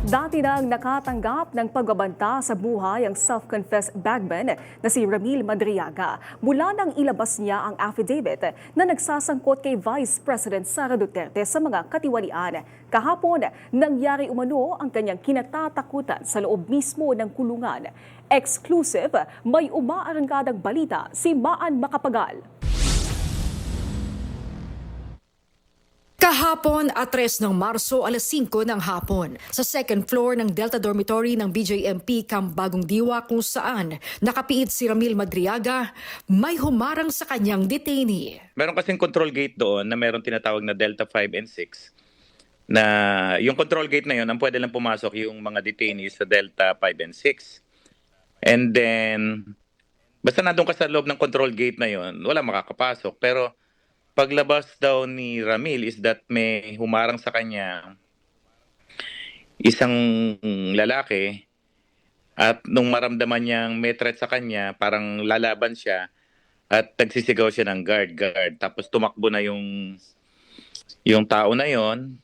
Dati nang nakatanggap ng pagbabanta sa buhay ang self-confessed bagman na si Ramil Madriaga mula nang ilabas niya ang affidavit na nagsasangkot kay Vice President Sara Duterte sa mga katiwalian. Kahapon, nangyari umano ang kanyang kinatatakutan sa loob mismo ng kulungan. Exclusive, may umaaranggadang balita si Maan Macapagal. Kahapon at 3 ng Marso, alas 5 ng hapon, sa second floor ng Delta Dormitory ng BJMP Camp Bagong Diwa kung saan nakapiit si Ramil Madriaga, may humarang sa kanyang detainee. Meron kasing control gate doon na meron tinatawag na Delta 5 and 6 na yung control gate na yun, ang pwede lang pumasok yung mga detainees sa Delta 5 and 6. And then, basta nandun ka sa loob ng control gate na yun, wala makakapasok. Pero paglabas daw ni Ramil is that may humarang sa kanya isang lalaki at nung maramdaman niyang may threat sa kanya, parang lalaban siya at nagsisigaw siya ng guard. Tapos tumakbo na yung tao na yon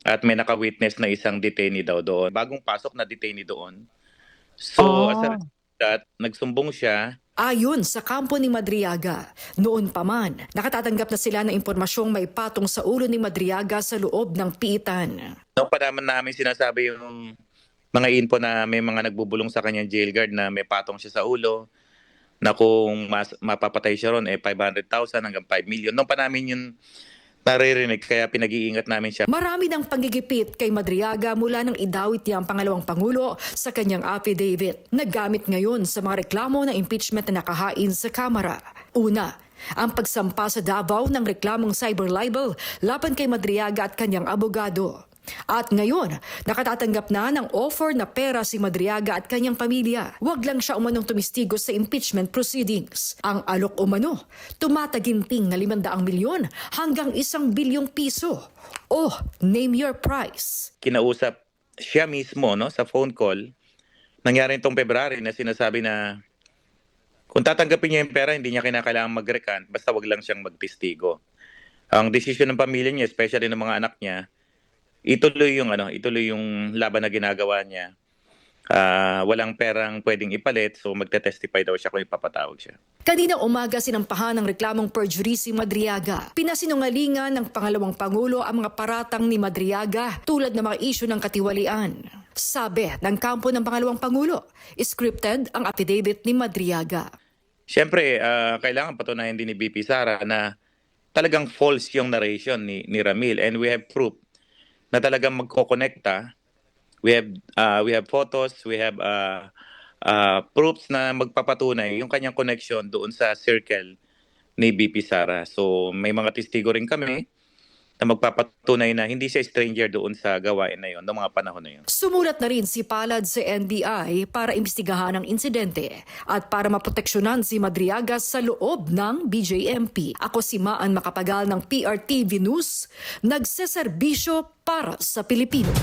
at may naka-witness na isang detainee daw doon. Bagong pasok na detainee doon. So as a result of that, nagsumbong siya. Ayon sa kampo ni Madriaga, noon pa man, nakatatanggap na sila ng impormasyong may patong sa ulo ni Madriaga sa loob ng piitan. Noong pa namin sinasabi yung mga info na may mga nagbubulong sa kanyang jail guard na may patong siya sa ulo, na kung mapapatay siya ron, 500,000 hanggang 5 million. Noong pa namin yun naririnig, kaya pinag-iingat namin siya. Marami ng panggigipit kay Madriaga mula nang idawit niya ang pangalawang pangulo sa kanyang affidavit. Naggamit ngayon sa mga reklamo ng impeachment na nakahain sa Kamara. Una, ang pagsampa sa Davao ng reklamong cyber libel laban kay Madriaga at kanyang abogado. At ngayon, nakatatanggap na ng offer na pera si Madriaga at kanyang pamilya. Huwag lang siya umanong tumistigo sa impeachment proceedings. Ang alok umano, tumataginting na 500 milyon hanggang 1 bilyong piso. Oh, name your price. Kinausap siya mismo sa phone call. Nangyari itong February na sinasabi na kung tatanggapin niya yung pera, hindi niya kinakailangan mag-recant, basta wag lang siyang magtistigo. Ang desisyon ng pamilya niya, especially ng mga anak niya, ituloy yung laban na ginagawa niya. Walang perang pwedeng ipalit, so magte-testify daw siya kung ipapatawag siya. Kanina umaga sinampahan ng reklamong perjury si Madriaga. Pinasinungalingan ng pangalawang pangulo ang mga paratang ni Madriaga tulad ng mga isyu ng katiwalian. Sabi ng kampo ng pangalawang pangulo, scripted ang affidavit ni Madriaga. Siyempre, kailangan patunayan din ni BP Sara na talagang false yung narration ni Ramil, and we have proof na talagang magkokonekta. We have photos, we have proofs na magpapatunay yung kanyang connection doon sa circle ni BP Sara. So may mga testigo rin kami na magpapatunay na hindi siya stranger doon sa gawain na yon noong mga panahon na yon. Sumulat na rin si Palad sa NBI para imbestigahan ang insidente at para maproteksyonan si Madriaga sa loob ng BJMP. Ako si Maan Macapagal ng PRTV News, nagseserbisyo para sa Pilipino.